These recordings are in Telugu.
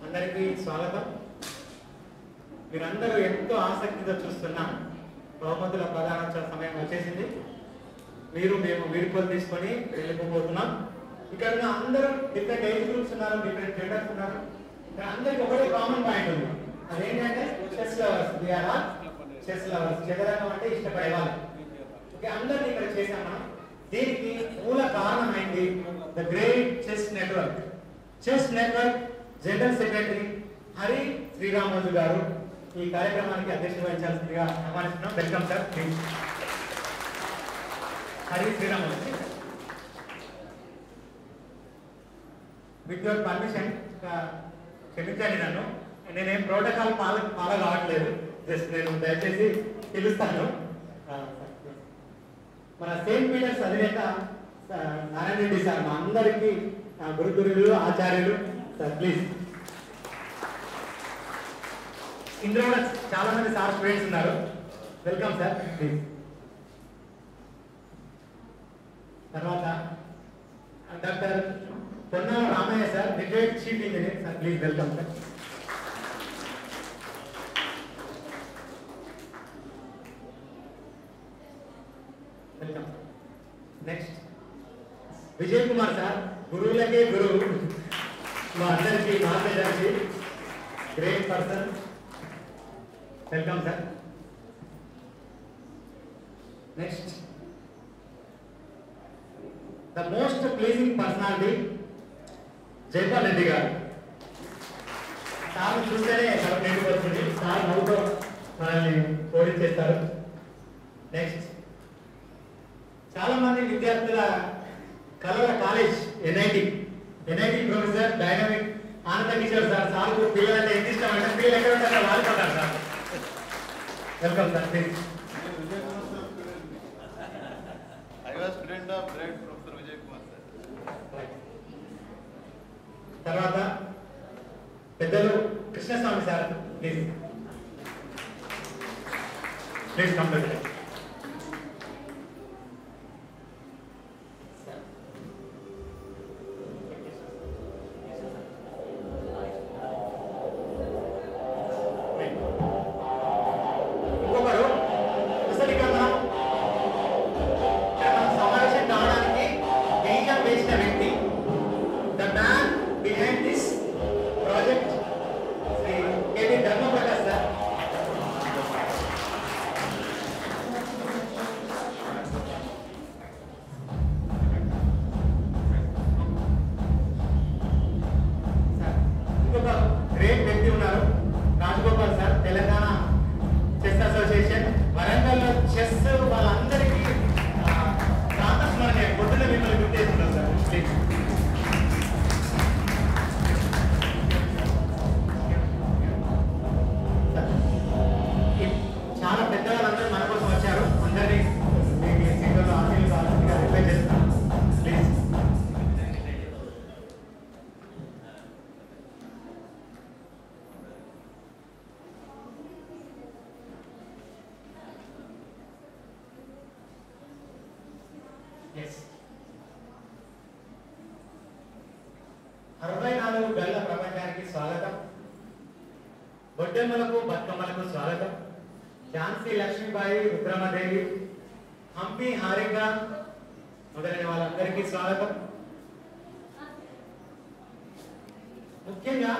అందరికీ స్వాగతం. మీరందరూ ఎంతో ఆసక్తిగా చూస్తున్న బహుమతుల ప్రదానోత్సవ సమయం వచ్చేసింది. మేము వీడుకోలు తీసుకొని వెళ్ళిపోతున్నాం. ఇక్కడ ఉన్న అందరూ డిఫరెంట్ ఏజ్ గ్రూప్స్ ఉన్నారు, డిఫరెంట్ జెండర్స్ ఉన్నారు. ఇక్కడ అందరికి ఒకటే కామన్ పాయింట్ ఉంది, అదేంటంటే చెస్ లవర్స్. చెస్ లవర్స్, చదరంగం అంటే ఇష్టపడే వాళ్ళు. ఓకే, అందరినీ ఇక్కడ చేసాం మనం. దీనికి మూల కారణమైంది the great chess network. Chess network general secretary Hari Sriramoju గారు ఈ కార్యక్రమానికి అధ్యక్షత వహించాల్సిందిగా ఆహ్వానిస్తున్నాం. Welcome sir, please. Hari Sriramoju, with your permission, క్షమించండి నన్ను, నేనేం ప్రోటోకాల్ ఫాలో కావట్లేదు. జస్ట్ నేను దయచేసి పిలుస్తాను. మన సెయింట్ పీటర్స్ అధినేత నారాయణ రెడ్డి సార్ మా అందరికీ గురుతురులు, ఆచార్యులు సార్, ప్లీజ్. ఇందులో కూడా చాలా మంది సార్ స్టూడెంట్స్ ఉన్నారు. Welcome sir, please. తర్వాత doctor Ponnala Ramaiah sir, retired chief engineer sir, please welcome sir. Welcome. Next Vijay Kumar sir, గురువులకే గురువు, మా అందరికీ మార్గదర్శి, great person. Welcome sir. Next the most pleasing personality Jaipal Reddy garu. Sir చూస్తేనే కడుపు నిండిపోతుంది. సార్ నవ్వుతో మనల్ని ఓడించేస్తారు. నెక్స్ట్ చాలా మంది విద్యార్థుల కళల కాలేజ్ ఎన్ఐటి ప్రొఫెసర్ డైనమిక్ ఆనంద కిషోర్ సార్. సార్కు పిల్లలంటే ఎంత ఇష్టం అంటే పిల్లలు ఎక్కడ ఉంటారో వాళ్ళు పడ్డారు సార్. Welcome sir, please. తర్వాత పెద్దలు Krishnaswamy sir, please please complete. బొడ్డెమ్మలకు బతుకమ్మలకు స్వాగతం. ఝాన్సీ లక్ష్మీబాయి, రుద్రమదేవి, హంపి హారిక మొదలైన వాళ్ళందరికీ స్వాగతం. ముఖ్యంగా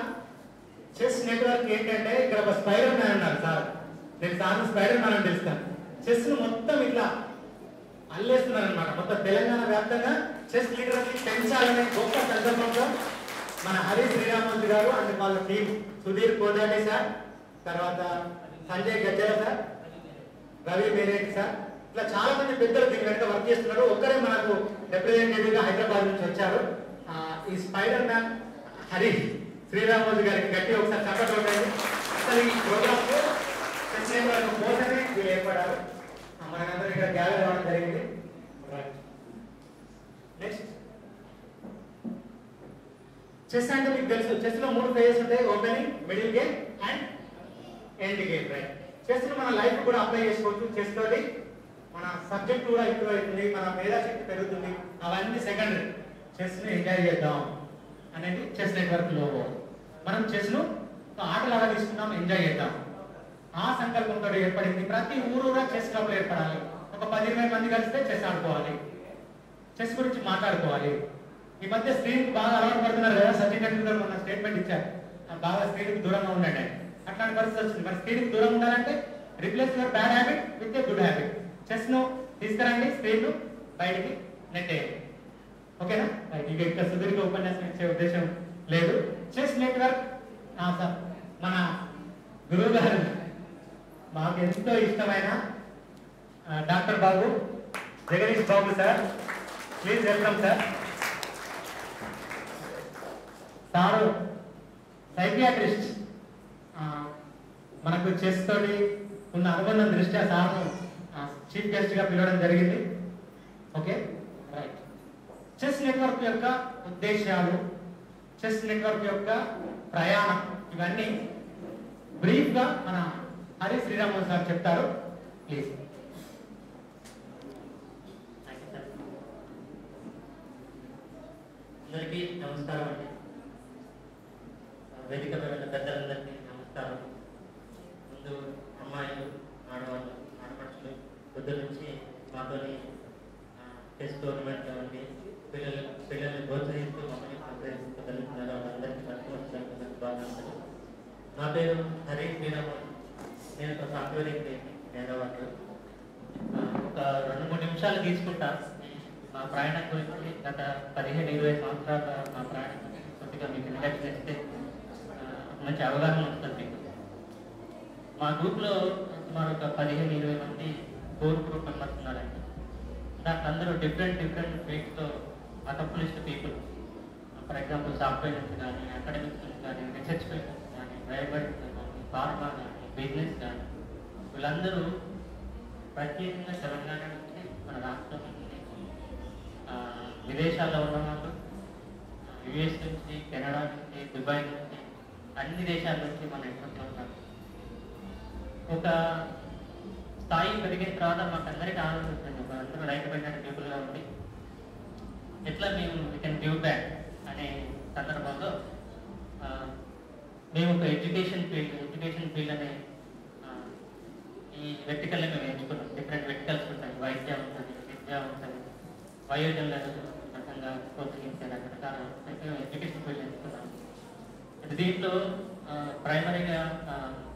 చెస్ నెట్వర్క్ ఏంటంటే ఇక్కడ ఒక స్పైడర్ మ్యాన్ ఉన్నారు సార్. నేను సార్ స్పైడర్ మ్యాన్ అని తెలుస్తాను. చెస్ ను మొత్తం ఇట్లా అల్లేస్తున్నారు అనమాట. మొత్తం తెలంగాణ వ్యాప్తంగా చెస్ లిటరసీ పెంచాలనే గొప్ప సందర్భంలో మన హరి శ్రీరామోజు గారు అండ్ వాళ్ళ టీం సుధీర్ కోదాటి సార్, తర్వాత సంజయ్ గజ్జల సార్, రవి మేరేట్ సార్, ఇట్లా చాలా మంది పెద్దలు దీని వెంట వర్క్ చేస్తున్నారు. ఒక్కరే మనకు రిప్రజెంటేటివ్ గా హైదరాబాద్ నుంచి వచ్చారు. ఈ స్పైడర్ మ్యాన్ హరి శ్రీరామోజు గారికి గట్టి ఒకసారి చప్పట్లు కొట్టండి. అసలు ఈ ప్రోగ్రామ్ కోసమే వీళ్ళు ఏర్పడారు. మనకందరూ ఇక్కడ గ్యాలరీ రావడం జరిగింది. నెక్స్ట్ చెస్ అంటే మీకు తెలుసు, చెస్ లో 3 ఫేజెస్ ఉంటాయి, opening, middle game and end game. Right, chess ను మన లైఫ్ కూడా అప్లై చేసుకోవచ్చు. చెస్ తోటి మన సబ్జెక్ట్ కూడా ఇంప్రూవ్ అవుతుంది, మన మేధాశక్తి పెరుగుతుంది. అవన్నీ సెకండరీ. చెస్ ని ఎంజాయ్ చేద్దాం అనేది చెస్ నెట్వర్క్ లోగో. మనం చెస్ను ఆటలాగా తీసుకున్నాం, ఎంజాయ్ చేద్దాం. ఆ సంకల్పంతో ఏర్పడింది. ప్రతి ఊరూరా చెస్ క్లబ్లు ఏర్పడాలి. ఒక 10-20 మంది కలిస్తే చెస్ ఆడుకోవాలి, చెస్ గురించి మాట్లాడుకోవాలి. ఈ మధ్య స్క్రీన్కి బాగా అలవాటు పడుతున్నారు కదా. సచిన్ టెండూల్కర్ మొన్న స్టేట్మెంట్ ఇచ్చారు, బాగా స్క్రీన్కి దూరంగా ఉండండి. అట్లాంటి పరిస్థితి వచ్చింది. మరి స్క్రీన్కి దూరంగా ఉండాలంటే replace your bad habit with a good habit. చెస్ను తీసుకురండి, స్క్రీన్ను బయటికి నెట్టేయండి. ఓకేనా? ఇక ఇక్కడ సుదీర్ఘ ఉపన్యాసం ఇచ్చే ఉద్దేశం లేదు. చెస్ నెట్వర్క్ సార్, మన గురువు గారు మాకు ఎంతో ఇష్టమైన doctor Babu Jagadish Babu sir, please welcome sir. Sir psychiatrist. మనకు చెస్ తోటి ఉన్న అనుబంధం దృష్ట్యా సార్ను చీఫ్ గెస్ట్ గా పిలవడం జరిగింది. Okay, right. చెస్ నెట్వర్క్ యొక్క ఉద్దేశాలు, చెస్ నెట్వర్క్ యొక్క ప్రయాణం, ఇవన్నీ బ్రీఫ్ గా మన హరి శ్రీరామన్ సార్ చెప్తారు. ప్లీజ్. అందరికీ నమస్కారం అండి. వేదిక మీద ఉన్న పెద్దలందరికీ నమస్కారం. ముందు అమ్మాయిలు, ఆడవాళ్ళు, ఆడపడుచులు, పొద్దు నుంచి మాతోని చెస్ టోర్నమెంట్ కావండి, పిల్లల్ని ప్రోత్సహిస్తూ మమ్మల్ని ప్రోత్సహిస్తూ కలుగుతున్నారు. వాళ్ళందరికీ కష్టం బాగుంటుంది. నా పేరు హరి శ్రీరామన్. నేను ఒక సాఫ్ట్వేర్ ఇంజనీర్ హైదరాబాద్. ఒక 2-3 నిమిషాలు తీసుకుంటా మా ప్రయాణం గురించి. గత 15-20 సంవత్సరాల మా ప్రయాణం కొద్దిగా మీకు ఇండక్ట్ చేస్తే మంచి అవగాహన వస్తుంది. మా గ్రూప్లో సుమారు ఒక 15-20 మంది కోర్ గ్రూప్ మెంబర్స్ ఉన్నారండి. దాంట్లో అందరూ డిఫరెంట్ ఫీల్డ్స్లో accomplished people. For example software నుంచి కానీ, అకాడమిక్స్ నుంచి కానీ, రీసెర్చ్ ఫీల్డ్ నుంచి కానీ, ప్రైవేట్ కానీ, ఫార్మా కానీ, బిజినెస్ కానీ, వీళ్ళందరూ ప్రత్యేకంగా తెలంగాణ నుంచి, మన రాష్ట్రం నుంచి, విదేశాల్లో ఉన్న వాళ్ళు, యుఎస్ నుంచి, కెనడా నుంచి, దుబాయ్ నుంచి, అన్ని దేశాల నుంచి మన నెట్వర్క్లో ఉన్నారు. ఒక స్థాయి పెరిగిన తర్వాత మాకు అందరికీ ఆలోచిస్తుంది, అందరూ రైతు పడిన పీపుల్గా ఉండి ఎట్లా మేము వీ కెన్ గివ్ బ్యాక్ అనే సందర్భంలో మేము ఒక ఎడ్యుకేషన్ ఫీల్డ్ అనే ఈ వెర్టికల్ని మేము ఎంచుకున్నాం. డిఫరెంట్ వెర్టికల్స్ ఉంటాయి. వైద్యం ఉంటుంది, విద్య ఉంటుంది, వయోజనులను రకంగా ప్రోత్సహించే రకరకాల ఎడ్యుకేషన్ ఫీల్డ్ ఎంచుకున్నాం. దీంట్లో ప్రైమరీగా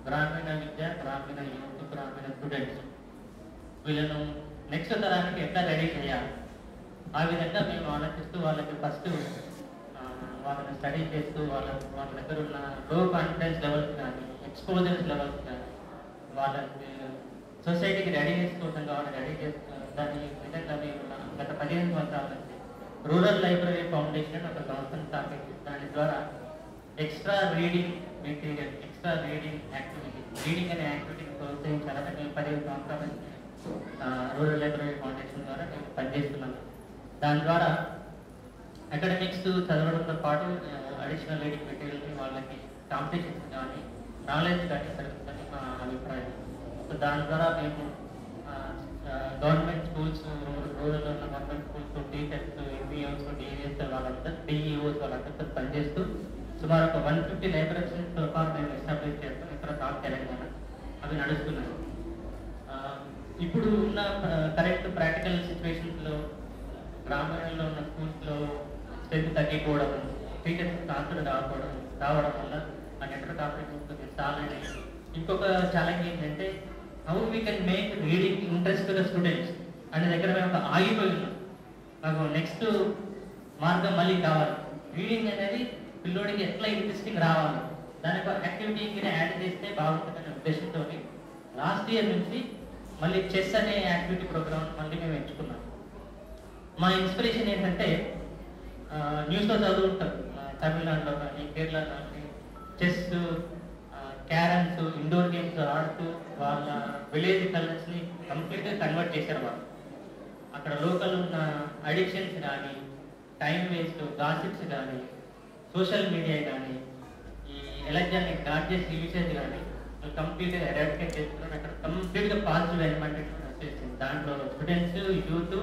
గ్రామీణ విద్య, గ్రామీణ యూత్, గ్రామీణ స్టూడెంట్స్, వీళ్ళను నెక్స్ట్ తరానికి ఎట్లా రెడీ చేయాలి, ఆ విధంగా మేము ఆలోచిస్తూ వాళ్ళకి ఫస్ట్ వాళ్ళని స్టడీ చేస్తూ వాళ్ళ దగ్గర ఉన్న లో కాన్ఫిడెన్స్ లెవెల్స్ కానీ, ఎక్స్పోజర్స్ లెవెల్స్ కానీ, వాళ్ళకి సొసైటీకి రెడీ చేసుకోవడం వాళ్ళని రెడీ చేస్తూ దాని విధంగా మేము గత 15 సంవత్సరాల నుంచి రూరల్ లైబ్రరీ ఫౌండేషన్ ఒక సంస్థను స్థాపించి దాని ద్వారా extra reading material, extra reading activity, reading అనే యాక్టివిటీని ప్రోత్సహించాలని మేము 15 సంవత్సరాల నుంచి రూరల్ లైబ్రరీ ఫౌండేషన్ ద్వారా మేము పనిచేస్తున్నాము. దాని ద్వారా అకాడమిక్స్ చదవడంతో పాటు అడిషనల్ రీడింగ్ మెటీరియల్ని వాళ్ళకి కాంపిటీషన్స్ కానీ, నాలెడ్జ్ కానీ జరుగుతుందని మా అభిప్రాయం. సో దాని ద్వారా మేము గవర్నమెంట్ స్కూల్స్, రూరల్ ఉన్న government schools, teachers, MPOs, DEOs వాళ్ళందరితో పనిచేస్తూ సుమారు ఒక 150 లైబ్రరీస్ మేము ఎస్టాబ్లిష్ చేస్తాం ఇక్కడ నార్త్ తెలంగాణ. అవి నడుస్తున్నాయి. ఇప్పుడు ఉన్న కరెక్ట్ ప్రాక్టికల్ సిచ్యువేషన్స్లో గ్రామీణంలో ఉన్న స్కూల్స్లో స్ట్రెంత్ తగ్గిపోవడం, టీచర్స్ కాన్సెప్ట్ రావడం వల్ల ఆ నెట్వర్క్ ఆపరేషన్స్ స్టాల్ అయినాయి. ఇంకొక ఛాలెంజ్ ఏంటంటే how we can make reading interest to the students అనే దగ్గర మేము ఒక ఆగిపోయి ఉన్నాం. మాకు నెక్స్ట్ మార్గం మళ్ళీ కావాలి. రీడింగ్ అనేది పిల్లోడికి ఎట్లా ఇంట్రెస్టింగ్ రావాలి, దానికి యాక్టివిటీకి యాడ్ చేస్తే బాగుంటుందనే ఉద్దేశంతో లాస్ట్ ఇయర్ నుంచి మళ్ళీ చెస్ అనే యాక్టివిటీ ప్రోగ్రామ్ మళ్ళీ మేము ఎంచుకున్నాం. మా ఇన్స్పిరేషన్ ఏంటంటే న్యూస్లో చదువుతుంటారు తమిళనాడులో కానీ, కేరళలో కానీ చెస్, క్యారమ్స్, ఇండోర్ గేమ్స్ ఆడుతూ వాళ్ళ విలేజ్ కల్చర్స్ని కంప్లీట్గా కన్వర్ట్ చేశారు. వాళ్ళు అక్కడ లోకల్ ఉన్న అడిక్షన్స్ కానీ, టైం వేస్ట్, గాసిప్స్ కానీ, సోషల్ మీడియా కానీ, ఈ ఎలక్ట్రానిక్ గాడ్జెట్స్ యూసేజ్ కానీ కంప్లీట్గా ఎరాడికేట్ చేస్తున్నారు. అక్కడ కంప్లీట్గా పాజిటివ్ ఎన్వైరన్మెంట్ వచ్చేసింది. దాంట్లో స్టూడెంట్స్, యూత్,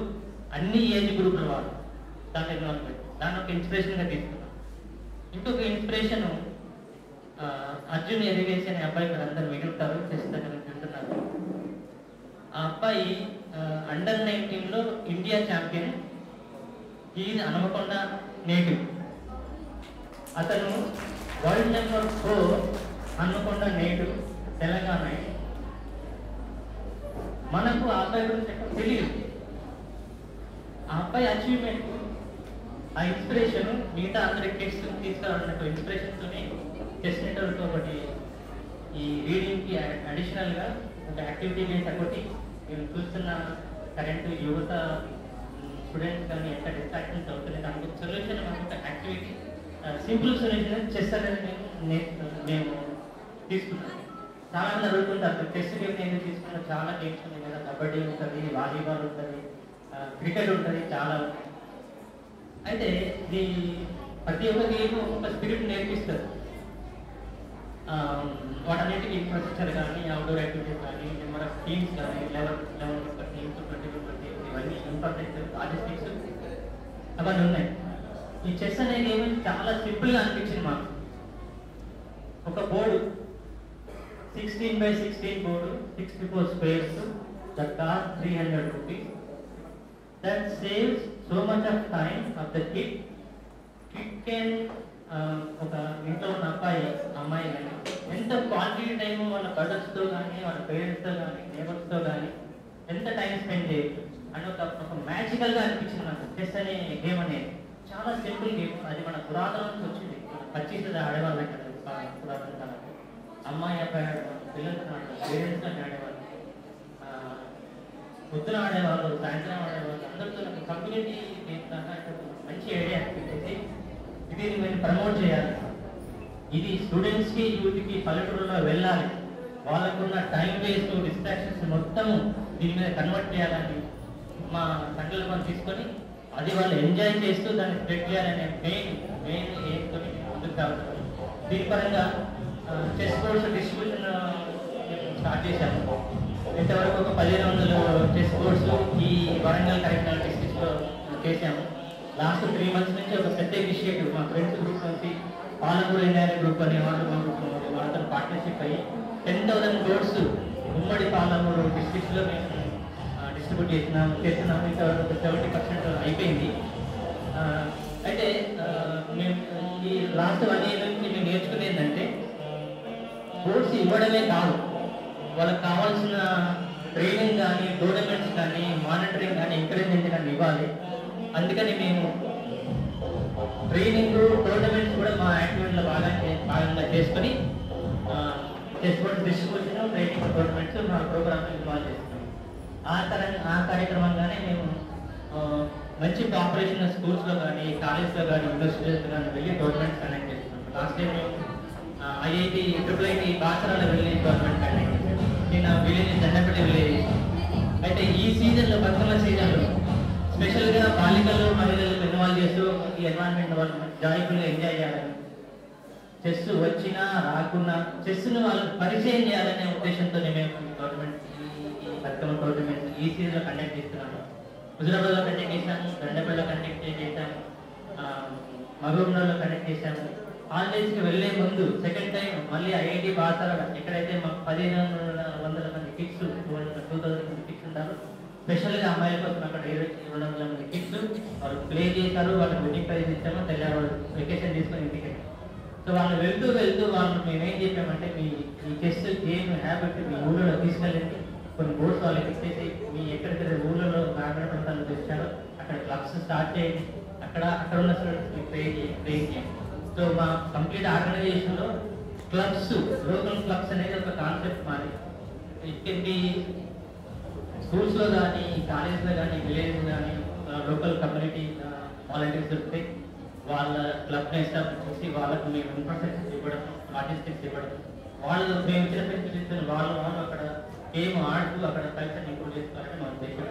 అన్ని ఏజ్ గ్రూపుల వాళ్ళు దాంట్లో ఇన్వాల్వ్ అయ్యారు. దాన్ని ఒక ఇన్స్పిరేషన్గా తీసుకున్నాం. ఇంకొక ఇన్స్పిరేషన్ అర్జున్ ఎరిగేసి అనే అబ్బాయి ఇక్కడ అందరు మిగులుతారు, చెస్ దగ్గర తింటున్నారు. ఆ అబ్బాయి అండర్ 19లో ఇండియా ఛాంపియన్. ఈయన హనుమకొండ నేటివ్. అతను world number 4 Hanumakonda native, Telangana. మనకు ఆ అబ్బాయి గురించి ఎక్కడ తెలియదు. ఆ అబ్బాయి అచీవ్మెంట్, ఆ ఇన్స్పిరేషన్ మిగతా అందరి కిడ్స్ తీసుకురావాలన్నట్టు ఇన్స్పిరేషన్తోనే చెస్ నెట్వర్క్ ఒకటి ఈ రీడింగ్కి అడిషనల్గా ఒక యాక్టివిటీ బేస్ ఒకటి మేము చూస్తున్న కరెంట్ యువత స్టూడెంట్స్ కానీ ఎంత డిస్ట్రాక్షన్స్ అవుతుంది దానికి సొల్యూషన్ ఒక యాక్టివిటీ, సింపుల్ సొల్యూషన్ చెస్ అనేది మేము తీసుకున్నాం. చాలా మంది అడుగుతుంటారు చెస్ గేమ్ నేను తీసుకున్న చాలా గేమ్స్ ఉన్నాయి కదా, కబడ్డీ ఉంటుంది, వాలీబాల్ ఉంటుంది, క్రికెట్ ఉంటుంది, చాలా. అయితే ఇది ప్రతి ఒక్క గేమ్ ఒక స్పిరిట్ నేర్పిస్తారు. వాటన్నిటికీ ఇన్ఫ్రాస్ట్రక్చర్ కానీ, అవుట్డోర్ యాక్టివిటీస్ కానీ, నెంబర్ ఆఫ్ టీమ్స్ కానీ, 11 టీమ్స్, 22 టీమ్స్, ఇవన్నీ ఇన్ఫ్రాస్ట్రక్చర్, లాజిస్టిక్స్ అవన్నీ ఉన్నాయి. ఈ చెస్ అనే గేమ్ చాలా సింపుల్గా అనిపించింది మాకు. ఒక board 16x16 board, 64 squares, that cost 300 rupees. That saves so much of time of the kid. Kid can ఒక ఇంట్లో ఉన్న అమ్మాయి కానీ ఎంత క్వాలిటీ టైం వాళ్ళ బ్రదర్స్తో కానీ, వాళ్ళ పేరెంట్స్తో కానీ, నేబర్స్తో కానీ ఎంత టైం స్పెండ్ చేయొచ్చు అని ఒక మ్యాజికల్గా అనిపించింది నాకు. చెస్ అనే గేమ్ అనేది చాలా సింపుల్ గేమ్. అది మన పురాతనం నుంచి వచ్చింది. 25 ఆడేవాళ్ళు కదా పురాతన కాలంలో. అమ్మాయి అబ్బాయి ఆడేవాళ్ళు, పిల్లలతో ఆడేవాళ్ళు, పేరెంట్స్తో ఆడేవాళ్ళు, పొద్దున ఆడేవాళ్ళు, సాయంత్రం ఆడేవాళ్ళు, అందరితో నాకు కమ్యూనిటీ గేమ్ దాకా మంచి ఐడియా అనిపించేసి ఇది మేము ప్రమోట్ చేయాలి. ఇది స్టూడెంట్స్కి, యూత్కి పల్లెటూరులో వెళ్ళాలి. వాళ్ళకున్న టైం వేస్ట్, డిస్ట్రాక్షన్స్ మొత్తము దీని మీద కన్వర్ట్ చేయాలని మా సంకల్పం తీసుకొని అది వాళ్ళు ఎంజాయ్ చేస్తూ దాన్ని స్ప్రెడ్ చేయాలనే మెయిన్ ఎయిమ్తో ముందుకు సాగుతాం. దీని పరంగా చెస్ బోర్డ్స్ డిస్ట్రిబ్యూషన్ స్టార్ట్ చేశాము. ఇంతవరకు ఒక 1500 చెస్ బోర్డ్స్ ఈ వరంగల్ కరీంనగర్ డిస్ట్రిక్ట్స్లో చేశాము. లాస్ట్ 3 months నుంచి ఒక పెద్ద ఇనిషియేటివ్ మా ఫ్రెండ్స్ గ్రూప్ నుంచి పాలమూరు ఇండియా గ్రూప్ అనే వాళ్ళు వాళ్ళతో పార్ట్నర్షిప్ అయ్యి 10,000 బోర్డ్స్ ఉమ్మడి పాలమూరు డిస్ట్రిక్ట్స్లో మేము డిస్ట్రిబ్యూట్ చేస్తున్నాము. ఇంతవరకు 70% అయిపోయింది. అయితే మేము ఈ లాస్ట్ 1 year నుంచి మేము నేర్చుకునేది ఏంటంటే బోర్డ్స్ ఇవ్వడమే కాదు, వాళ్ళకి కావాల్సిన ట్రైనింగ్ కానీ, టోర్నమెంట్స్ కానీ, మానిటరింగ్ కానీ, ఎంకరేజ్మెంట్ కానీ ఇవ్వాలి. అందుకని మేము ట్రైనింగ్, టోర్నమెంట్స్ కూడా మా యాక్టివిటీలో భాగంగా చేసుకొని chess boards distribution, training, tournaments మా ప్రోగ్రామ్లో ఇన్వాల్వ్ చేస్తున్నాం. ఆ కార్యక్రమంగానే మేము మంచి పాపులేషన్ స్కూల్స్లో కానీ, కాలేజ్లో కానీ, యూనివర్సిటీస్లో కానీ వెళ్ళి టోర్నమెంట్స్ కండక్ట్ చేస్తున్నాం. లాస్ట్ టైం మేము ఐఐటి, IIT బాసరాలో వెళ్ళి టోర్నమెంట్ కండక్ట్ చేస్తాం. నేను విలేజ్ దండపల్లి విలేజ్. అయితే ఈ సీజన్లో, బతుకమ్మ సీజన్లో స్పెషల్గా బాలికలు, మహిళలు ఇన్వాల్వ్ చేస్తూ ఈ ఎన్వైరన్మెంట్ వాళ్ళు జాయిఫుల్గా ఎంజాయ్ చేయాలని, చెస్ వచ్చినా రాకున్నా చెస్ను వాళ్ళకి పరిచయం చేయాలనే ఉద్దేశంతో మేము గవర్నమెంట్ ఈ బతుకమ్మ టోర్నమెంట్ ఈ సీజన్లో కండక్ట్ చేస్తున్నాము. హుజరాబాద్లో కండక్ట్ చేశాము, దండపల్లిలో కండక్ట్ చేశాము, మహబూబ్నగర్లో కండక్ట్ చేశాము. హాలిడేస్కి వెళ్ళే ముందు సెకండ్ టైం మళ్ళీ ఐఐటి బాసరా, ఎక్కడైతే మాకు 1500 మంది కిడ్స్, 2000 మంది కిడ్స్ ఉంటారు, స్పెషల్గా అమ్మాయిల కోసం అక్కడ 200 మంది కిడ్స్ వాళ్ళు ప్లే చేశారు. వాళ్ళకి వెడ్డింగ్ ప్రైజ్ ఇచ్చాము. తెల్లారు వెకేషన్ తీసుకొని ఇంటికి. సో వాళ్ళు వెళ్తూ వాళ్ళు మేమేం చెప్పామంటే మీ చెస్ గేమ్ హ్యాబిట్ మీ ఊళ్ళో తీసుకెళ్ళండి. కొన్ని బోర్డ్స్ వాళ్ళకి ఇచ్చేసి మీ ఎక్కడెక్కడ ఊళ్ళలో గ్రామీణ ప్రాంతాల్లో తెచ్చారో అక్కడ క్లబ్స్ స్టార్ట్ చేయండి. అక్కడ ఉన్న స్టూడెంట్స్ని ప్లే చేయండి. సో మా కంప్లీట్ ఆర్గనైజేషన్లో క్లబ్స్, లోకల్ క్లబ్స్ అనేది ఒక కాన్సెప్ట్ మాది. ఇట్ కెన్ బి స్కూల్స్లో కానీ, కాలేజ్లో కానీ, విలేజ్ కానీ, లోకల్ కమ్యూనిటీ వాలంటీర్స్ దొరికితే వాళ్ళ క్లబ్ని ఎస్టాబ్లిష్ చేసి వాళ్ళకు మేము ఇన్ఫ్రాస్ట్రక్చర్ ఇవ్వడం, లాజిస్టిక్స్ ఇవ్వడం, వాళ్ళు మేము ఇచ్చిన ఫెసిలిటీస్ వాళ్ళు అక్కడ గేమ్ ఆడుతూ అక్కడ కల్చర్ని ఇంప్రూవ్ చేసుకోవాలని మన ఉద్దేశం.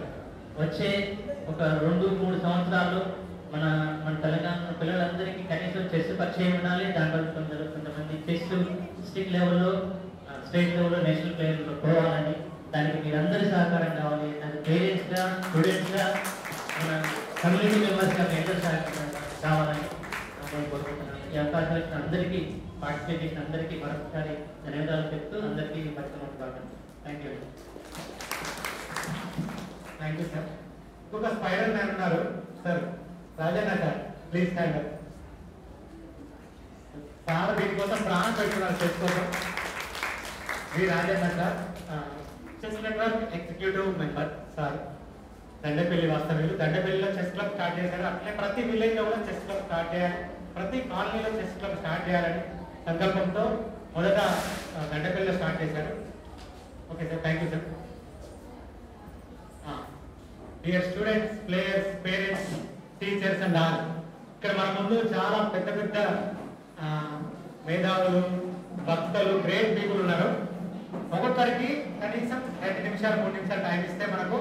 వచ్చే ఒక 2-3 సంవత్సరాల్లో మన తెలంగాణ పిల్లలందరికీ కనీసం చెస్ పరిచయం ఉండాలి. దాంట్లో కొంతమంది చెస్ డిస్ట్రిక్ట్ లెవెల్లో, స్టేట్ లెవెల్లో, నేషనల్ ప్లేయర్లో పోవాలని, దానికి మీరందరి సహకారం కావాలి. దానికి పేరెంట్స్గా, స్టూడెంట్స్గా, మన కమ్యూనిటీ మెంబర్స్గా మీ అందరూ సహకారం కావాలని నేను కోరుకుంటున్నాను. ఈ అవకాశం ఇచ్చిన అందరికీ పార్టిసిపేట్ చేసిన అందరికీ మరొకసారి ధన్యవాదాలు చెప్తూ అందరికీ పరిశ్రమ thank you. Thank you sir. ఇంకొక స్పైడర్ మ్యాన్ ఉన్నారు sir, Rajanna sir, please stand up. Sir దీనికోసం ప్రాణం పెట్టుకున్నారు చెస్ కోసం. V Rajanna sir, chess network executive member sir, Dandapalli వాస్తవ్యులు. దండపల్లిలో చెస్ క్లబ్ స్టార్ట్ చేశారు. అట్లే ప్రతి విలేజ్ లో కూడా చెస్ క్లబ్ స్టార్ట్ చేయాలి, ప్రతి కాలనీలో చెస్ క్లబ్ స్టార్ట్ చేయాలని సంకల్పంతో మొదట దండపల్లిలో స్టార్ట్ చేశారు. Okay sir, thank you sir. Dear students, players, parents, teachers and all, ఇక్కడ మన ముందు చాలా పెద్ద పెద్ద మేధావులు, భక్తులు, గ్రేట్ పీపుల్ ఉన్నారు. ఒక్కొక్కరికి కనీసం 2 నిమిషాలు 3 నిమిషాలు టైం ఇస్తే మనకు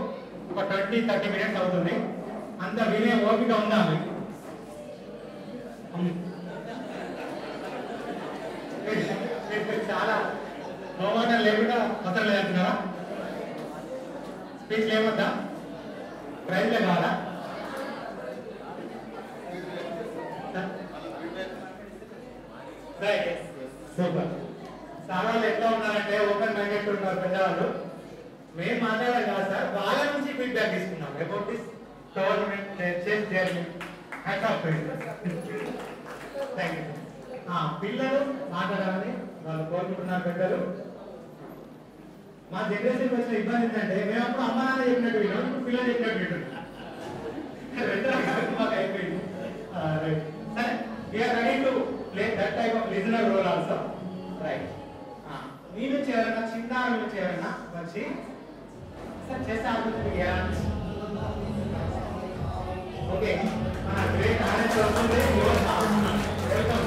ఒక 20-30 మినిట్స్ అవుతుంది. అంత వినే ఓపిక ఉందా మీకు? చాలా బహుమానం లేకుండా అవసరం లేదంటున్నారా? స్పీచ్ ఏమొద్దా? ప్రైజ్లే కావాలా? సూపర్. సార్ వాళ్ళు ఎట్లా ఉన్నారంటే ఓపెన్ మైండెడ్ ఉన్నారు పెద్దవాళ్ళు. మేము మాట్లాడాలి కదా సార్, వాళ్ళ నుంచి ఫీడ్బ్యాక్ తీసుకున్నాం about this government change journey. Hats off to you. Thank you. పిల్లలు మాట్లాడాలని వాళ్ళు కోరుకుంటున్నారు పెద్దలు. మా జనరేషన్ వచ్చిన ఇబ్బంది ఏంటంటే మేము అప్పుడు అమ్మ నాన్న చెప్పినట్టు విన్నాం, ఇప్పుడు పిల్లలు చెప్పినట్టు వింటున్నాం. మాకు అయిపోయింది. సరే, we are ready to play that type of listener role also. Right. మీ నుంచి ఎవరైనా చిన్నారి నుంచి ఎవరైనా వచ్చి సార్ చేసే ఆలోచన ఓకే, మన గ్రేట్ ఆరెంజ్ వస్తుంది. Welcome.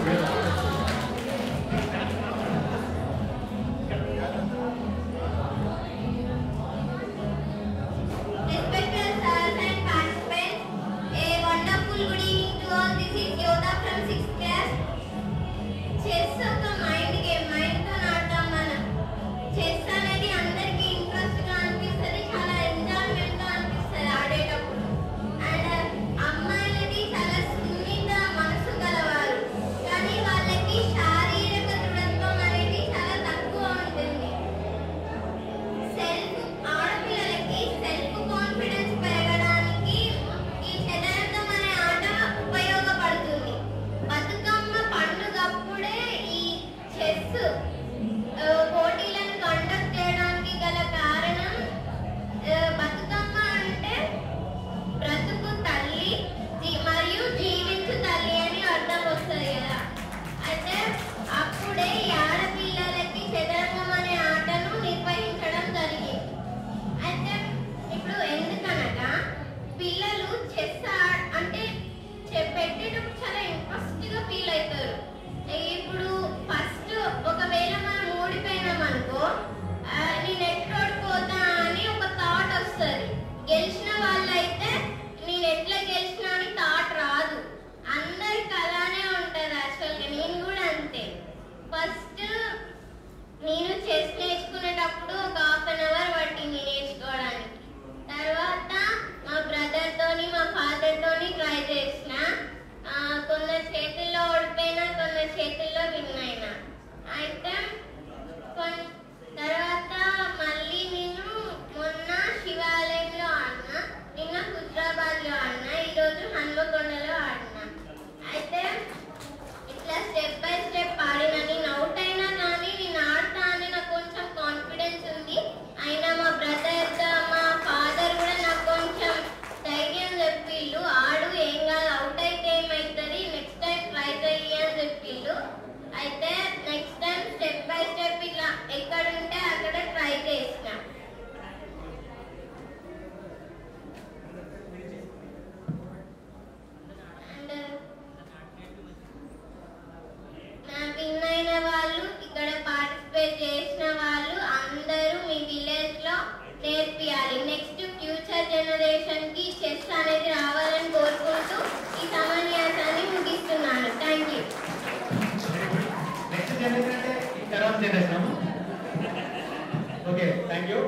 Okay, thank you.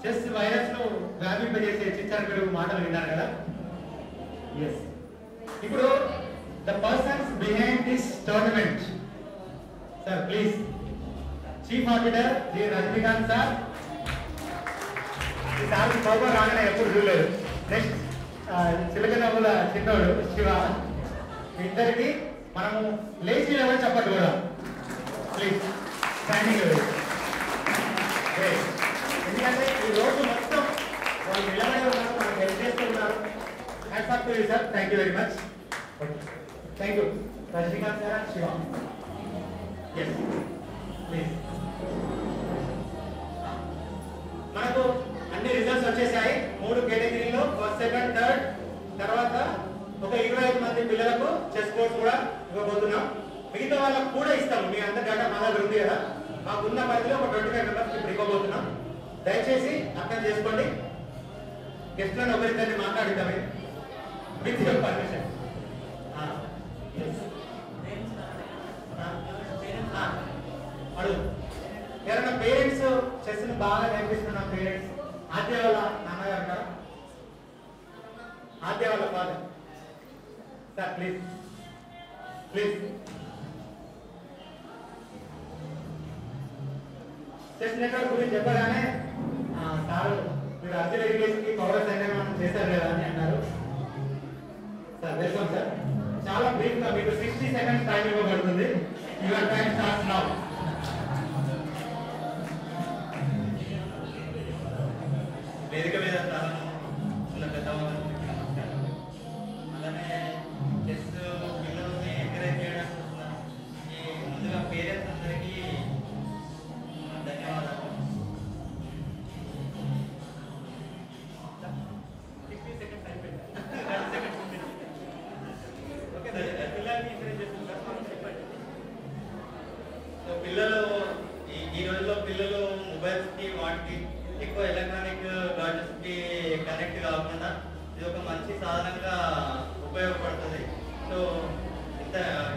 Chess virus ను వ్యాపింపజేసే చిచ్చారు మాటలు విన్నారు కదా. ఎస్, ఇప్పుడు the persons behind this tournament sir please chief arbiter ji Rajinikanth sir. ఈ సార్ కోపం రాగానే ఎప్పుడు చూడలేదు. నెక్స్ట్ చిలకనవ్వుల చిన్నోడు శివ. ఇద్దరికి మనము లేచి ఎవరు చెప్పట్టు కూడా ప్లీజ్ స్టాండింగ్. ఎందుకంటే ఈ రోజు మొత్తం వాళ్ళు నిలబడి ఉన్నారు, మనకు హెల్ప్ చేస్తూ ఉన్నారు. Hats off to you sir. Thank you very much. Thank you Rajinikanth sir. Shiva S please. మనకు అన్ని రిజల్ట్స్ వచ్చేసాయి 3 కేటగిరీలో, ఫస్ట్ సెకండ్ థర్డ్. తర్వాత ఒక 25 మంది పిల్లలకు చెస్ కోర్స్ కూడా ఇవ్వబోతున్నాం. మిగతా వాళ్ళకు కూడా ఇస్తాము. మీ అందరి డేటా మా దగ్గర ఉంది కదా, మాకున్న పరిధిలో ఒక 25 మెంబర్స్ ఇప్పుడు ఇవ్వబోతున్నాం. దయచేసి అర్థం చేసుకోండి. గెస్ట్లను ఒకరిద్దరిని మాట్లాడిద్దామే విత్ యువర్ పర్మిషన్. అడుగు. ఎవరైనా పేరెంట్స్ చెస్ ని బాగా నేర్పిస్తున్న పేరెంట్స్? ఆద్య వాళ్ళ నాన్నగారు కదా, ఆద్య వాళ్ళ father sir please please. Chess network గురించి చెప్పగానే సార్ మీరు అర్జున్ ఎడ్యుకేషన్ కి పౌర సంఘం చేశారు కదా అని అన్నారు. Sir welcome sir. చాలా బ్రీఫ్ గా మీకు 60 సెకండ్స్ టైం ఇవ్వబడుతుంది. Your time starts now. వేదిక మీద ఉన్న పెద్దవాళ్ళకి నమస్కారం. అలానే చెస్ పిల్లల్ని ఎంకరేజ్ చేయడానికి వస్తున్నాను. ఈ ముందుగా పేరెంట్స్ అందరికీ ధన్యవాదాలు. పిల్లలు ఈ రోజుల్లో పిల్లలు మొబైల్స్ కి వాటికి ఎక్కువ ఎలక్ట్రానిక్ గాడ్జెట్స్ కి కనెక్ట్ కాకుండా ఇది ఒక మంచి సాధనంగా ఉపయోగపడుతుంది. సో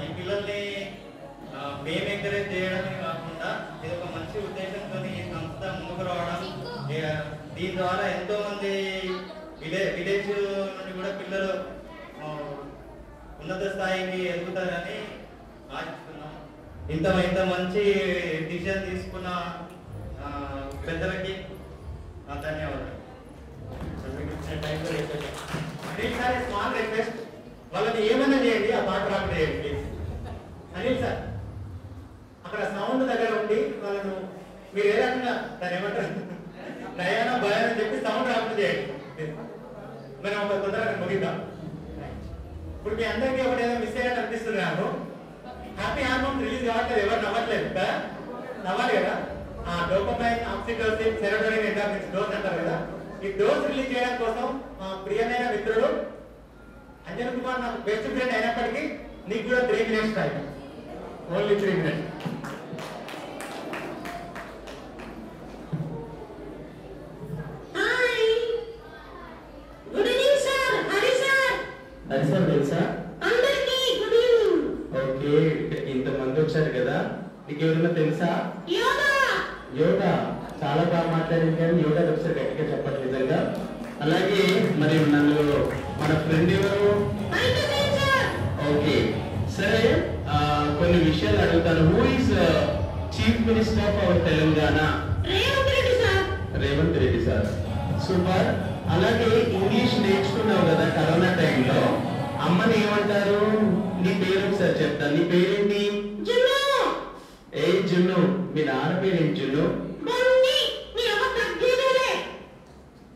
ఈ పిల్లల్ని మేము ఎంకరేజ్ చేయడమే కాకుండా ఇది ఒక మంచి ఉద్దేశంతో ఈ సంస్థ ముందుకు రావడం, దీని ద్వారా ఎంతో మంది విలేజ్ నుండి కూడా పిల్లలు ఉన్నత స్థాయికి ఎదుగుతారని ఆశిస్తున్నాం. ఇంత మంచి డిసిజన్ తీసుకున్న పెద్దలకి ధన్యవాదాలు. అనిల్ సార్ స్మాల్ రిక్వెస్ట్, వాళ్ళని ఏమైనా చేయండి, ఆ పాట రాకుండా చేయండి ప్లీజ్. అనిల్ సార్ అక్కడ సౌండ్ దగ్గర ఉండి వాళ్ళను మీరు ఏ రకంగా దాన్ని ఏమంటారు నయానా భయాన్ని అని చెప్పి సౌండ్ రాకుండా చేయండి. మనం ఒక తొందరగా ముగిద్దాం. ఇప్పుడు మీ అందరికీ ఒకటి ఏదో మిస్ అయ్యాలని అనిపిస్తుంది నాకు. హ్యాపీ హార్మోన్ రిలీజ్ కావట్లేదు, ఎవరు నవ్వట్లేదు కదా, నవ్వాలి కదా. ఆ dopamine, oxytocin, serotonin, endorphins dose అంటారు కదా. ఈ డోస్ రిలీజ్ చేయడం కోసం మా ప్రియమైన మిత్రుడు అంజన్ కుమార్ నాకు బెస్ట్ ఫ్రెండ్ అయినప్పటికీ నీకు కూడా 3 minutes టైం, ఓన్లీ 3 minutes. అది సార్ తెలుసా? ఓకే, ఇంతమంది వచ్చారు కదా, నీకు ఎవరైనా తెలుసా? యోగా చాలా బాగా మాట్లాడింది, కానీ యోగా ఒకసారి గట్టిగా చెప్పండి నిజంగా. అలాగే మరి నన్ను మన ఫ్రెండ్ ఎవరు? ఓకే సరే, కొన్ని విషయాలు అడుగుతాను. Who is chief minister of our Telangana? Revanth Reddy sir. Super. అలాగే ఇంగ్లీష్ నేర్చుకున్నావు కదా కరోనా టైంలో, అమ్మని ఏమంటారు? నీ పేరు ఒకసారి చెప్తాను. నీ పేరేంటి? ఏ జున్ను. మీ నాన్న పేరేంటి జున్ను?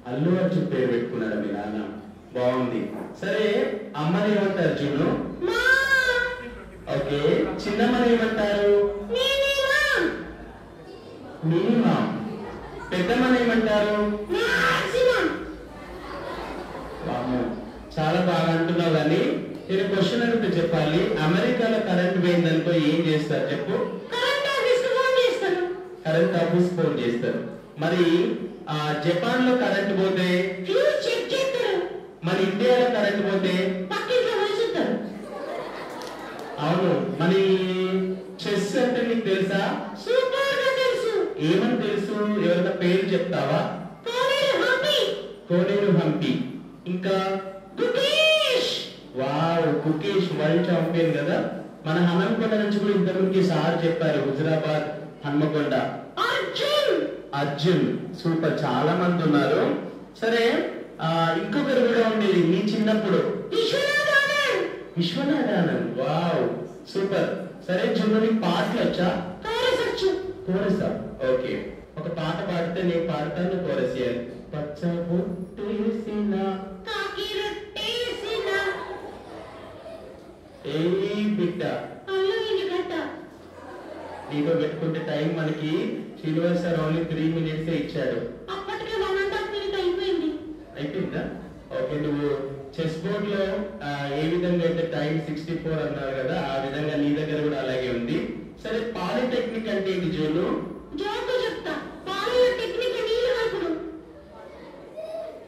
అల్లు అర్జున్ పేరు పెట్టుకున్నాడు మీ నాన్న, బాగుంది. సరే, అమ్మని ఏమంటారు జున్ను? ఓకే, చిన్నమ్మని ఏమంటారు? మినిమం. పెద్దమ్మని ఏమంటారు? చాలా బాగా అంటున్నావు, కానీ నేను క్వశ్చన్ అడిగితే చెప్పాలి. అమెరికాలో కరెంట్ పోయిందనుకో ఏం చేస్తారు చెప్పు? కరెంట్ ఆఫీస్ ఫోన్ చేస్తారు. మరి జపాన్ లో కరెంట్ పోతే, మన ఇండియాలో కరెంట్ పోతే, అవును. మరి చెస్ అంటే నీకు తెలుసా? ఏమని తెలుసు? ఎవరైనా పేరు చెప్తావా? కోనేరు హంపి. ఇంకా వావ్, కుకేష్ వరల్డ్ ఛాంపియన్ కదా. మన హనుమకొండ నుంచి కూడా ఇంతకుముందుకి సార్ చెప్పారు, హుజరాబాద్ హన్మకొండ. అర్జున్ సూపర్, చాలా మంది ఉన్నారు. సరే ఇంకొకరు కూడా ఉండేది మీ చిన్నప్పుడు, విశ్వనాథానంద్. Wow super. సరే జున్ను నీకు పాటలు వచ్చా? కోరసా? ఓకే, ఒక పాట పాడితే నేను పాడతాను, కోరస్ చేయాలి. పచ్చ బొట్టేసిన ఏ బిడ్డ నీతో పెట్టుకుంటే టైం మనకి శ్రీనివాస్ సార్ ఓన్లీ 3 minutes ఇచ్చాడు. అయిపోయిందా? ఓకే, నువ్వు చెస్ బోర్డ్ లో ఏ విధంగా అయితే టైం 64 అన్నారు కదా, ఆ విధంగా నీ దగ్గర కూడా అలాగే ఉంది. సరే పాలిటెక్నిక్ అంటే ఏంటి జోను?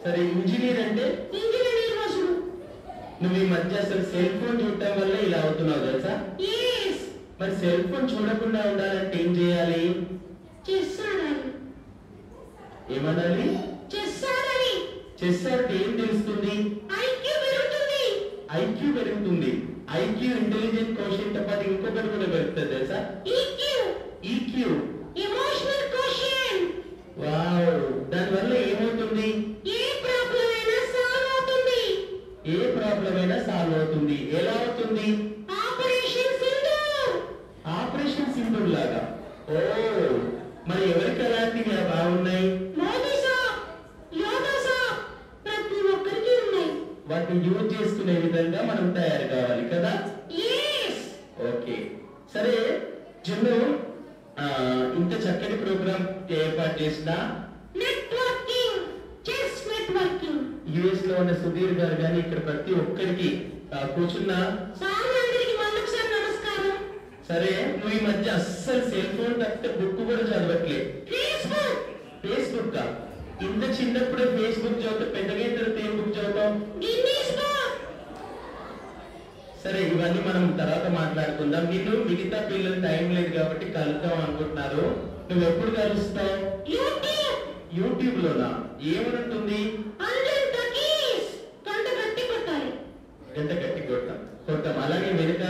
సరే ఇంజనీర్ అంటే? నువ్వు ఈ మధ్య అసలు సెల్ ఫోన్ చూడటం వల్ల ఇలా అవుతున్నావు తెలుసా? మరి సెల్ ఫోన్ చూడకుండా ఉండాలంటే ఏం చేయాలి? ఏమనాలి? చెస్ అంటే ఏం తెలుస్తుంది? ఐక్యూ పెరుగుతుంది. ఐక్యూ ఇంటెలిజెంట్ కోషెంట్ పాటు ఇంకొకటి కూడా పెరుగుతుంది తెలుసా? ఈక్యూ. వావ్, దానివల్ల ఏమవుతుంది? ఏ ప్రాబ్లం అయినా సాల్వ్ అవుతుంది. ఎలా అవుతుంది? ఆపరేషన్ సింధూర్ లాగా. ఓ, మరి ఎవరికి అలాంటివి బాగున్నాయి? వాటిని యూజ్ చేసుకునే విధంగా మనం తయారు కావాలి కదా. ఓకే, సరే జున్ను ఇంత చక్కటి ప్రోగ్రామ్ ఏర్పాటు చేసిన యుఎస్ లో ఉన్న సుధీర్ గారు కానీ ఇక్కడ ప్రతి ఒక్కరికి కూర్చున్న సరే, నువ్వు ఈ మధ్య అస్సలు సెల్ ఫోన్ తప్పితే బుక్ కూడా చదవట్లేదు. ఫేస్బుక్ ఇంత చిన్నప్పుడే ఫేస్బుక్ చదువుతా, పెద్దగా తర్వాత ఏం బుక్ చదువుతాం? సరే, ఇవన్నీ మనం తర్వాత మాట్లాడుకుందాం. నీకు మిగతా పిల్లలు టైం లేదు కాబట్టి కలుద్దాం అనుకుంటున్నారు. నువ్వు ఎప్పుడు కలుస్తావు? యూట్యూబ్ లోనా? ఏమనుంటుంది? గంట గట్టి కొడతాం. అలాగే వెనుక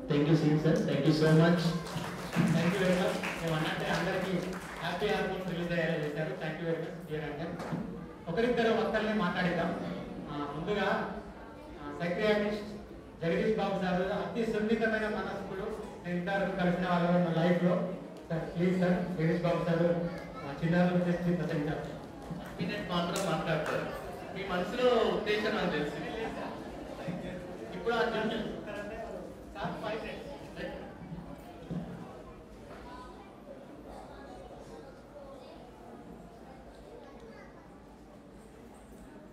thank you sir, thank you so much. Thank you very much. మేము అన్నట్టే అందరికీ హ్యాపీ హార్మోన్స్ రిలీజ్ అయ్యేలా చేశారు. Thank you very much dear uncle. ఒకరిద్దరు వక్తల్ని మాట్లాడిద్దాం. ముందుగా సైక్రియాట్రిస్ట్ జగదీష్ బాబు సార్, అతి సున్నితమైన మనస్కులు. నేను ఇంతవరకు కలిసిన వాళ్ళు ఉన్న లైఫ్ లో. Sir please sir, Jagadish Babu sir చిన్నారులు చేసి ప్రసంగించారు. మాత్రం మాట్లాడతారు. మీ మనసులో ఉద్దేశం నాకు తెలిసింది. ఇప్పుడు ఆ జున్ను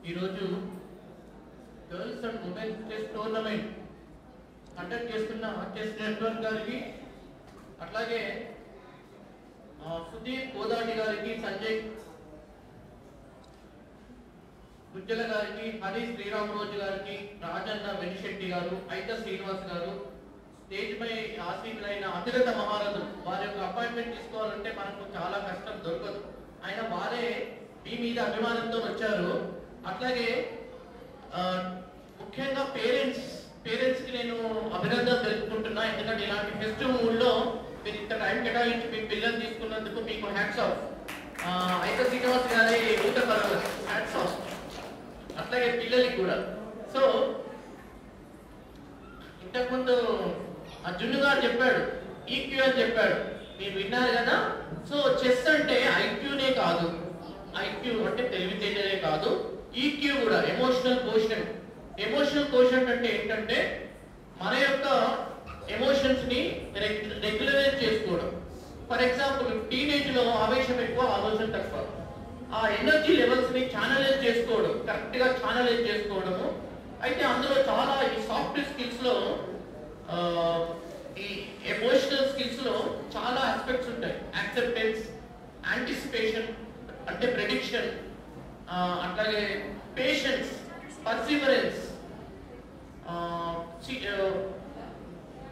ఈరోజు girls and women's chess tournament conduct చేస్తున్న చెస్ నెట్వర్క్ గారికి, అట్లాగే సుధీర్ కోదాటి గారికి, సంజయ్ గుజ్జల గారికి, హరి శ్రీరామరాజు గారికి, రాజన్న వెనిశెట్టి గారు, ఐత శ్రీనివాస్ గారు, స్టేజ్ పై ఆసీనులైన అతిరథ మహారథులు, వారి యొక్క అపాయింట్మెంట్ తీసుకోవాలంటే మనకు చాలా కష్టం, దొరకదు. ఆయన వారే మీ మీద అభిమానంతో వచ్చారు. అట్లాగే ముఖ్యంగా పేరెంట్స్ కి నేను అభినందన తెలుపుకుంటున్నా. ఎందుకంటే ఇలాంటి ఫెస్టివ్ మూడ్లో మీరు ఇంత టైం కేటాయించి మీ పిల్లలు తీసుకున్నందుకు మీకు హ్యాట్స్ ఆఫ్. ఐత శ్రీనివాస్ గారి హ్యాట్స్ ఆఫ్. అట్లాగే పిల్లలకి కూడా. సో ఇంతకుముందు జున్ను గారు చెప్పాడు, ఈక్యూ అని చెప్పాడు, మీరు విన్నారు కదా. సో చెస్ అంటే ఐక్యూనే కాదు, ఐక్యూ అంటే తెలివితేటలే కాదు, ఈక్యూ కూడా ఎమోషనల్ కోషెంట్. ఎమోషనల్ కోషెంట్ అంటే ఏంటంటే మన యొక్క ఎమోషన్స్ ని రెగ్యులరైజ్ చేసుకోవడం. ఫర్ ఎగ్జాంపుల్ టీనేజ్ లో ఆవేశం ఎక్కువ, ఆలోచన తక్కువ. ఆ ఎనర్జీ లెవెల్స్ ని ఛానలైజ్ చేసుకోవడం, కరెక్ట్ గా ఛానలైజ్ చేసుకోవడము. అయితే అందులో చాలా ఈ సాఫ్ట్ స్కిల్స్ లో, ఈ ఎమోషనల్ స్కిల్స్ లో చాలా ఆస్పెక్ట్స్ ఉంటాయి. యాక్సెప్టెన్స్, యాంటిసిపేషన్ అంటే ప్రెడిక్షన్, అట్లాగే పేషెన్స్, పర్సివరెన్స్,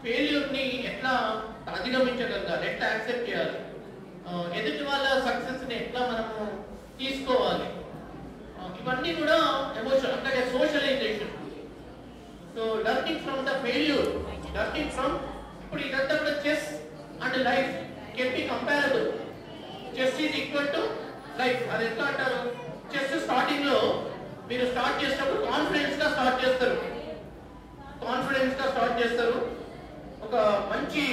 ఫెయిల్యూర్ ని ఎట్లా అధిగమించగలగాలి, ఎట్లా యాక్సెప్ట్ చేయాలి, ఎదుటి వాళ్ళ సక్సెస్ ని ఎట్లా మనము తీసుకోవాలి, ఇవన్నీ కూడా ఎమోషన్ అంటే socialisation. So learning from the failure, learning from, ఇప్పుడు ఇదంతా కూడా chess and life can be comparable. Chess is equal to life. అది ఎట్లా అంటారు? చెస్ స్టార్టింగ్ లో మీరు స్టార్ట్ చేసినప్పుడు కాన్ఫిడెన్స్ గా స్టార్ట్ చేస్తారు, కాన్ఫిడెన్స్ గా స్టార్ట్ చేస్తారు ఒక మంచి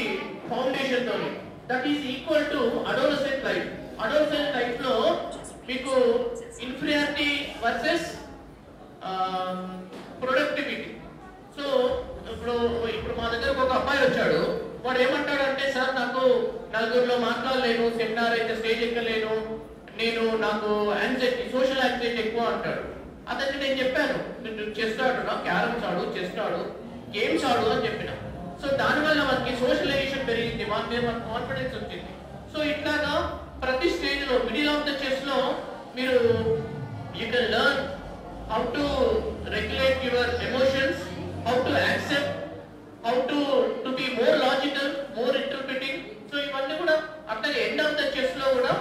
ఫౌండేషన్ తోని. That is equal to adolescent life. Adolescent life లో మీకు ఇన్ఫీరియారిటీ వర్సెస్ ప్రొడక్టివిటీ. సో ఇప్పుడు మా దగ్గరకు ఒక అబ్బాయి వచ్చాడు. వాడు ఏమంటాడు అంటే, సార్ నాకు నలుగురిలో మాట్లాడలేను, సెమినార్ అయితే స్టేజ్ ఎక్కలేను, నాకు యాంగ్జైటీ, సోషల్ యాంగ్జైటీ ఎక్కువ అంటాడు. అతనికి నేను చెప్పాను, నువ్వు చెస్ ఆడునా, క్యారమ్స్ ఆడు, చెస్ ఆడు, గేమ్స్ ఆడు అని చెప్పిన. సో దానివల్ల మనకి సోషలైజేషన్ పెరిగింది, మన మీద మనకు కాన్ఫిడెన్స్ వచ్చింది. సో ఇట్లాగా ప్రతి స్టేజ్ లో మిడిల్ ఆఫ్ ద చెస్ లో మీరు you can learn how to regulate your emotions, how to accept, how to be more logical, more interpreting. So ఇవన్నీ కూడా అట్లాగే ఎండ్ ఆఫ్ ద చెస్ లో కూడా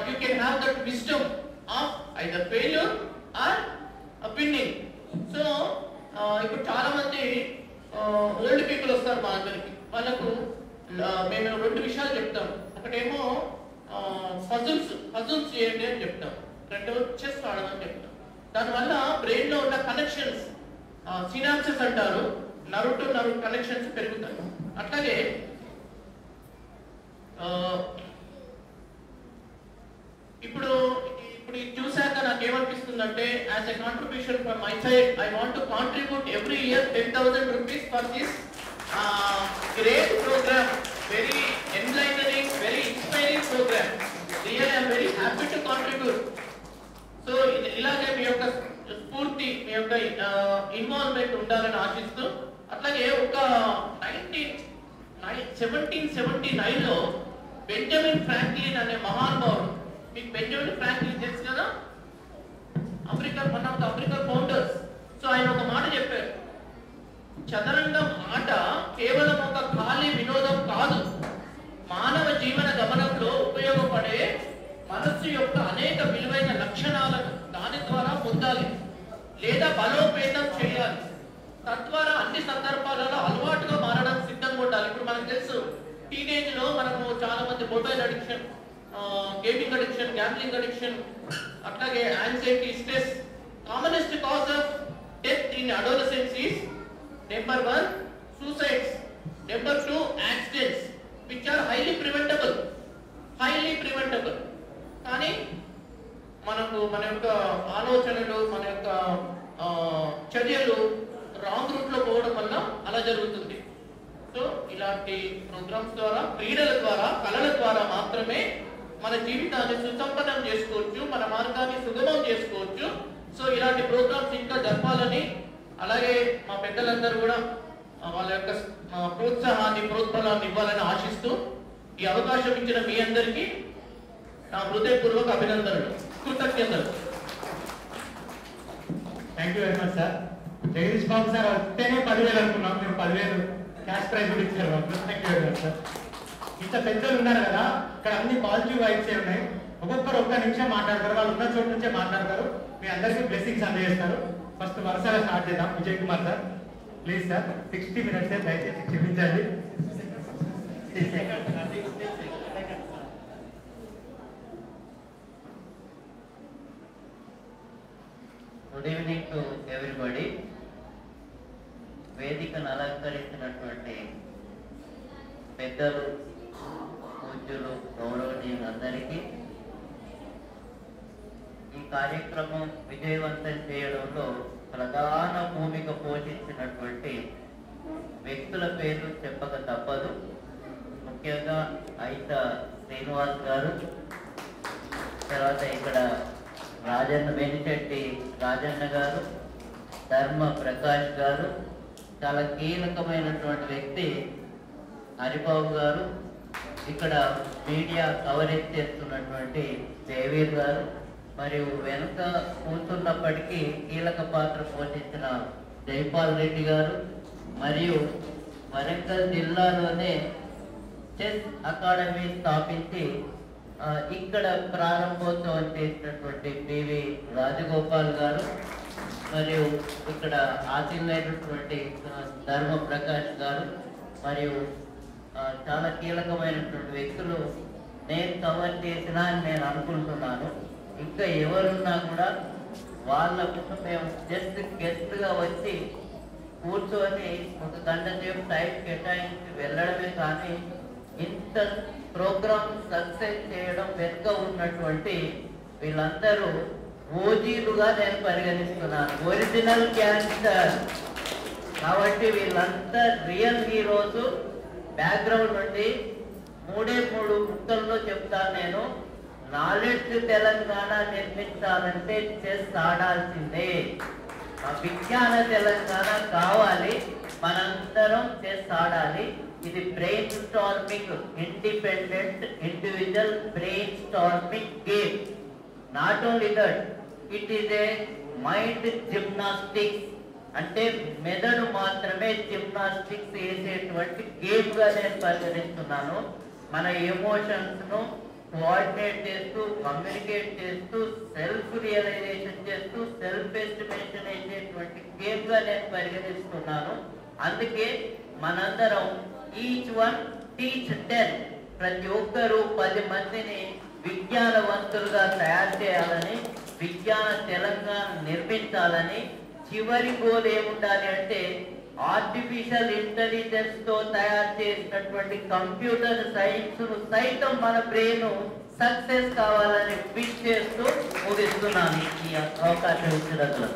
you can have that wisdom of either failure or winning. So ఇప్పుడు చాలా మంది ఓల్డ్ పీపుల్ వస్తారు మా దగ్గరికి. వాళ్ళకు మేము 2 విషయాలు చెప్తాం. ఒకటేమో పజిల్స్ చేయండి అని చెప్తాం, రెండోది చెస్ ఆడమని చెప్తాం. దానివల్ల బ్రెయిన్ లో ఉన్న కనెక్షన్స్, సినాప్సెస్ అంటారు, నర్వ్ టు నర్వ్ కనెక్షన్స్ పెరుగుతాయి. అట్లాగే ఇప్పుడు ఇది చూసాక నాకు ఏమనిపిస్తుందంటే, as a contribution from my side, I want to contribute every year 10,000 rupees for this great programme. Very enlightening, very inspiring programme. Really I'm very happy to contribute. So ఇలాగే మీ యొక్క స్ఫూర్తి, మీ యొక్క ఇన్వాల్వ్మెంట్ ఉండాలని ఆశిస్తూ, అట్లాగే ఒక 1779 లో బెంజమిన్ ఫ్రాంక్లిన్ అనే మహానుభావుడు, మీకు బెంజమిన్ ఫ్రాంక్లిన్ తెలుసు కదా, one of the American founders. So ఆయన ఒక మాట చెప్పారు, చదరంగం ఆట కేవలం ఒక ఖాళీ వినోదం కాదు, మానవ జీవన గమనంలో ఉపయోగపడే మనస్సు యొక్క అనేక విలువైన లక్షణాలను దాని ద్వారా పొందాలి లేదా బలోపేతం చేయాలి. తద్వారా అన్ని సందర్భాలలో అలవాటుగా మారడం సిద్ధంగా ఉండాలి. ఇప్పుడు మనకు తెలుసు, టీనేజ్ లో మనము చాలా మంది mobile addiction, gaming addiction, gambling addiction, అట్లాగే anxiety, stress. Commonest cause of death in adolescence is number 1 suicides, number 2 accidents which are highly preventable. కానీ మన యొక్క ఆలోచనలు, మన యొక్క చర్యలు రాంగ్ రూట్ లో పోవడం వల్ల అలా జరుగుతుంది. సో ఇలాంటి ప్రోగ్రామ్స్ ద్వారా, క్రీడల ద్వారా, కళల ద్వారా మాత్రమే మన జీవితాన్ని సుసంపన్నం చేసుకోవచ్చు, మన మార్గాన్ని సుగమం చేసుకోవచ్చు. సో ఇలాంటి ప్రోగ్రామ్స్ ఇంకా జరపాలని, అలాగే మా పెద్దలందరూ కూడా వాళ్ళ యొక్క ప్రోత్బలాన్ని ఇవ్వాలని ఆశిస్తూ, ఈ అవకాశం ఇచ్చిన మీ అందరికీ నా హృదయపూర్వక అభినందనలు, కృతజ్ఞతలు. Thank you very much sir. Jagadish Babu sir వస్తేనే 10,000 అనుకున్నాం, మీరు 10,000 క్యాష్ ప్రైజ్ కూడా ఇచ్చారు. Thank you very much sir. ఇంత పెద్దలు ఉన్నారు కదా, ఇక్కడ అన్ని పాజిటివ్ వైబ్సే ఉన్నాయి. ఒక్కొక్కరు 1 నిమిషం మాట్లాడతారు, వాళ్ళు ఉన్న చోటు నుంచే మాట్లాడతారు, మీ అందరికీ బ్లెస్సింగ్స్ అందజేస్తారు. ఫస్ట్ వరుసగా స్టార్ట్ చేద్దాం. Vijay Kumar sir please sir, 60 minutes దయచేసి క్షమించండి. Good evening to everybody. వేదికను అలంకరించినటువంటి పెద్దలు, పూజ్యులు, గౌరవనీయులందరికీ, ఈ కార్యక్రమం విజయవంతం చేయడంలో ప్రధాన భూమిక పోషించినటువంటి వ్యక్తుల పేర్లు చెప్పక తప్పదు. ముఖ్యంగా అయిత శ్రీనివాస్ గారు, తర్వాత ఇక్కడ వేణిశెట్టి రాజన్న గారు, ధర్మ ప్రకాష్ గారు, చాలా కీలకమైనటువంటి వ్యక్తి హరిబాబు గారు, ఇక్కడ మీడియా కవరేజ్ చేస్తున్నటువంటి దేవీర్ గారు, మరియు వెనుక కూర్చున్నప్పటికీ కీలక పాత్ర పోషించిన జైపాల్ రెడ్డి గారు, మరియు వరంగల్ జిల్లాలోనే చెస్ అకాడమీ స్థాపించి ఇక్కడ ప్రారంభోత్సవం చేసినటువంటి పివి రాజగోపాల్ గారు మరియు ఇక్కడ ఆశీర్వైనటువంటి ధర్మ ప్రకాష్ గారు మరియు చాలా కీలకమైనటువంటి వ్యక్తులు నేను కవర్ చేసిన అని నేను అనుకుంటున్నాను. ఇంకా ఎవరున్నా కూడా వాళ్ళ ముందు మేము జస్ట్ గెస్ట్గా వచ్చి కూర్చొని ఒక గంట సేపు టైం కేటాయించి వెళ్ళడమే కానీ ఇంత ప్రోగ్రామ్ సక్సెస్ చేయడం వెనుక ఉన్నటువంటి వీళ్ళందరూ ఓజీలుగా నేను పరిగణిస్తున్నాను, ఒరిజినల్ క్యాన్సర్. కాబట్టి వీళ్ళంతా రియల్ హీరోస్. బ్యాక్గ్రౌండ్ నుండి 3 ముక్కల్లో చెప్తాను నేను. నాలెడ్జ్ తెలంగాణ నిర్మించాలంటే చెస్ ఆడాల్సిందే. విజ్ఞాన తెలంగాణ కావాలి, మనందరం చెస్ ఆడాలి. ఇది brainstorming, independent individual brainstorming game. Not only that, it is a mind gymnastics. అంటే మెదడు మాత్రమే జిమ్నాస్టిక్స్ వేసేటువంటి గేమ్ గా నేను పరిగణిస్తున్నాను. మన ఎమోషన్స్ ను కోఆర్డినేట్ చేస్తూ, కమ్యూనికేట్ చేస్తూ, సెల్ఫ్ రియలైజేషన్ చేస్తూ, సెల్ఫ్ ఎస్టిమేషన్ వేసేటువంటి గేమ్ గా నేను పరిగణిస్తున్నాను. అందుకే మనందరం ఈచ్ వన్ టీచ్ 10, ప్రతి ఒక్కరూ 10 మందిని విజ్ఞానవంతులుగా తయారు చేయాలని, విజ్ఞాన తెలంగాణ నిర్మించాలని. చివరి గోల్ ఏముండాలి అంటే ఆర్టిఫిషియల్ ఇంటెలిజెన్స్ తో తయారు చేసినటువంటి కంప్యూటర్ సైన్స్ ను సైతం మన బ్రెయిన్ సక్సెస్ కావాలని విష్ చేస్తూ ముగిస్తున్నాను ఈ అవకాశం ఇచ్చినందుకు.